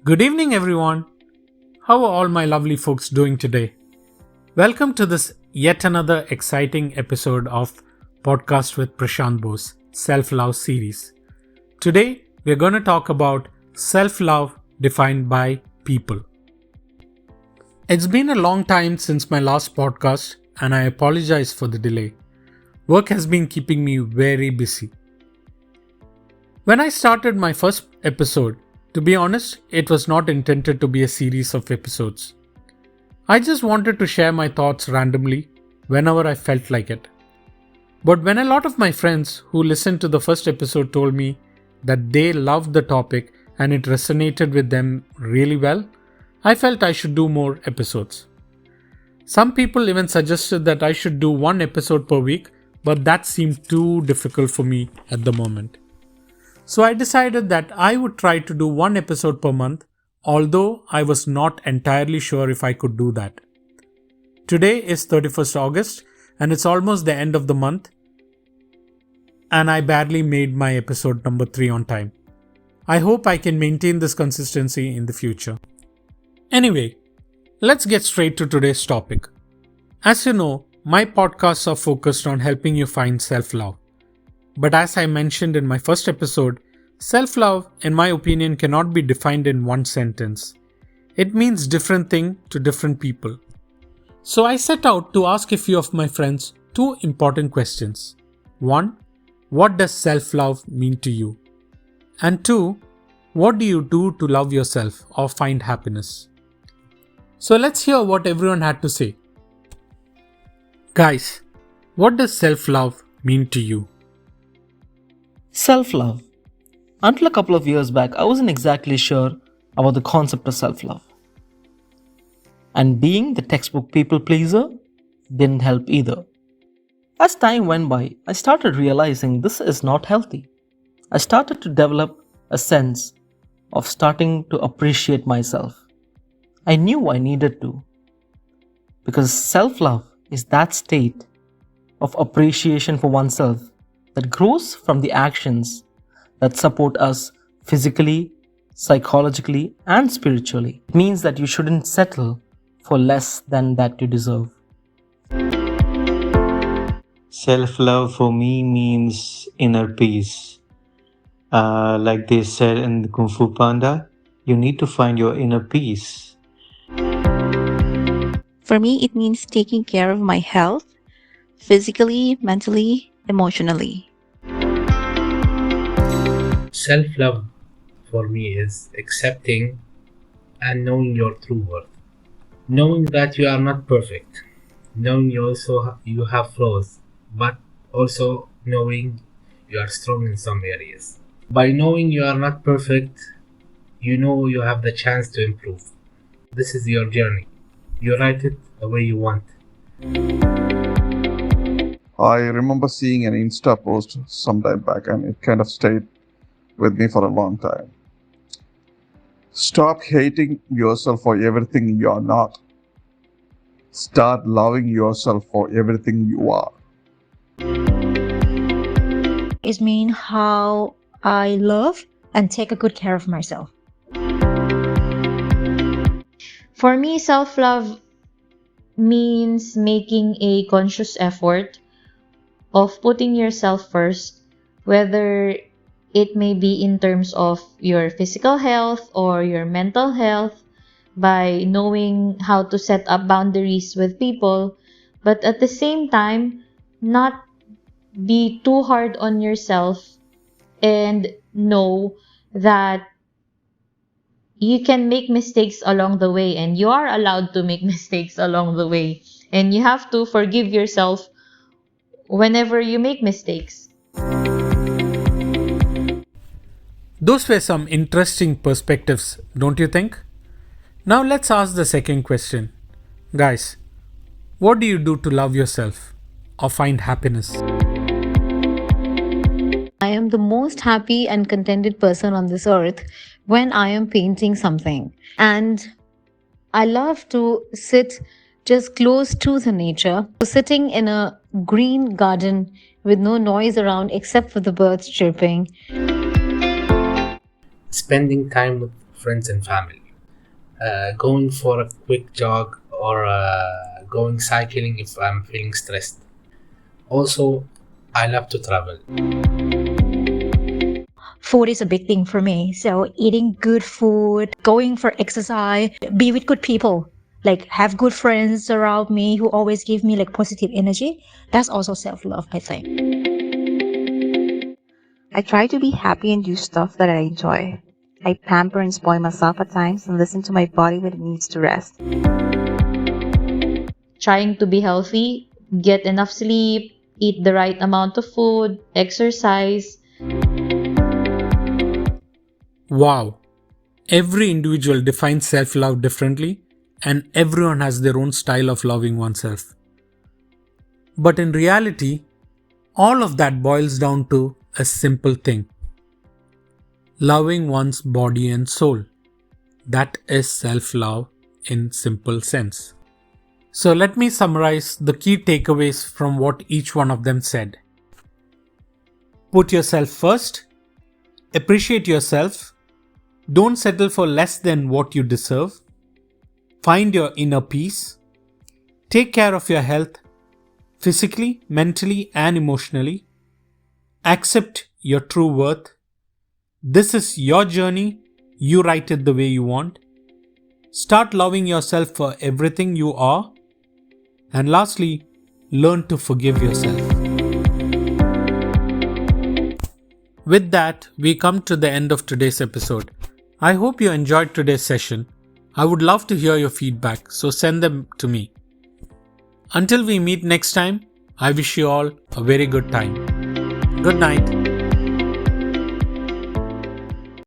Good evening, everyone. How are all my lovely folks doing today? Welcome to this yet another exciting episode of Podcast with Prasanth Bose Self-Love series. Today, we're going to talk about self-love defined by people. It's been a long time since my last podcast, and I apologize for the delay. Work has been keeping me very busy. When I started my first episode, to be honest, it was not intended to be a series of episodes. I just wanted to share my thoughts randomly whenever I felt like it. But when a lot of my friends who listened to the first episode told me that they loved the topic and it resonated with them really well, I felt I should do more episodes. Some people even suggested that I should do one episode per week, but that seemed too difficult for me at the moment. So I decided that I would try to do one episode per month, although I was not entirely sure if I could do that. Today is 31st August and it's almost the end of the month, and I barely made my episode number 3 on time. I hope I can maintain this consistency in the future. Anyway, let's get straight to today's topic. As you know, my podcasts are focused on helping you find self-love. But as I mentioned in my first episode, self-love, in my opinion, cannot be defined in one sentence. It means different thing to different people. So I set out to ask a few of my friends 2 important questions. 1. What does self-love mean to you? And 2. What do you do to love yourself or find happiness? So let's hear what everyone had to say. Guys, what does self-love mean to you? Self-love. Until a couple of years back, I wasn't exactly sure about the concept of self-love. And being the textbook people pleaser didn't help either. As time went by, I started realizing this is not healthy. I started to develop a sense of starting to appreciate myself. I knew I needed to. Because self-love is that state of appreciation for oneself that grows from the actions that support us physically, psychologically, and spiritually. It means that you shouldn't settle for less than that you deserve. Self-love for me means inner peace. Like they said in the Kung Fu Panda, you need to find your inner peace. For me, it means taking care of my health, physically, mentally, emotionally. Self-love for me is accepting and knowing your true worth. Knowing that you are not perfect. Knowing you have flaws, but also knowing you are strong in some areas. By knowing you are not perfect, you know you have the chance to improve. This is your journey. You write it the way you want. I remember seeing an Insta post some time back and it kind of stayed with me for a long time. Stop hating yourself for everything you are not. Start loving yourself for everything you are. It means how I love and take a good care of myself. For me, self-love means making a conscious effort of putting yourself first, whether it may be in terms of your physical health or your mental health, by knowing how to set up boundaries with people, but at the same time, not be too hard on yourself and know that you can make mistakes along the way and you are allowed to make mistakes along the way, and you have to forgive yourself whenever you make mistakes. Those were some interesting perspectives, don't you think? Now let's ask the second question. Guys, what do you do to love yourself or find happiness? I am the most happy and contented person on this earth when I am painting something. And I love to sit just close to the nature, sitting in a green garden with no noise around except for the birds chirping. Spending time with friends and family. Going for a quick jog or going cycling if I'm feeling stressed. Also, I love to travel. Food is a big thing for me. So eating good food, going for exercise, be with good people, like have good friends around me who always give me like positive energy. That's also self-love, I think. I try to be happy and do stuff that I enjoy. I pamper and spoil myself at times and listen to my body when it needs to rest. Trying to be healthy, get enough sleep, eat the right amount of food, exercise. Wow. Every individual defines self-love differently, and everyone has their own style of loving oneself. But in reality, all of that boils down to a simple thing. Loving one's body and soul. That is self-love in simple sense. So let me summarize the key takeaways from what each one of them said. Put yourself first. Appreciate yourself. Don't settle for less than what you deserve. Find your inner peace. Take care of your health, physically, mentally, and emotionally. Accept your true worth. This is your journey. You write it the way you want. Start loving yourself for everything you are. And lastly, learn to forgive yourself. With that, we come to the end of today's episode. I hope you enjoyed today's session. I would love to hear your feedback, so send them to me. Until we meet next time, I wish you all a very good time. Good night.